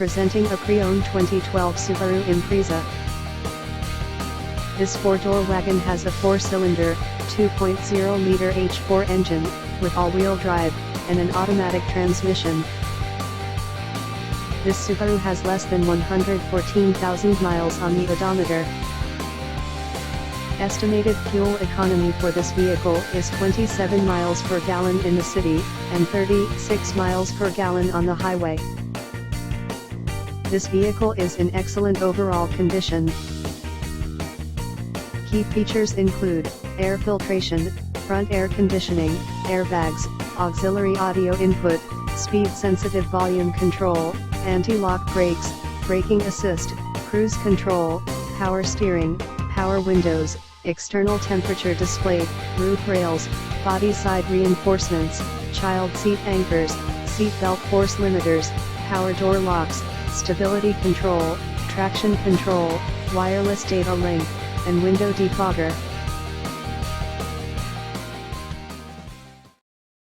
Presenting a pre-owned 2012 Subaru Impreza. This four-door wagon has a four-cylinder, 2.0-liter H4 engine, with all-wheel drive, and an automatic transmission. This Subaru has less than 114,000 miles on the odometer. Estimated fuel economy for this vehicle is 27 miles per gallon in the city, and 36 miles per gallon on the highway. This vehicle is in excellent overall condition. Key features include air filtration, front air conditioning, airbags, auxiliary audio input, speed-sensitive volume control, anti-lock brakes, braking assist, cruise control, power steering, power windows, external temperature display, roof rails, body side reinforcements, child seat anchors, seat belt force limiters, power door locks, stability control, traction control, wireless data link, and window defogger.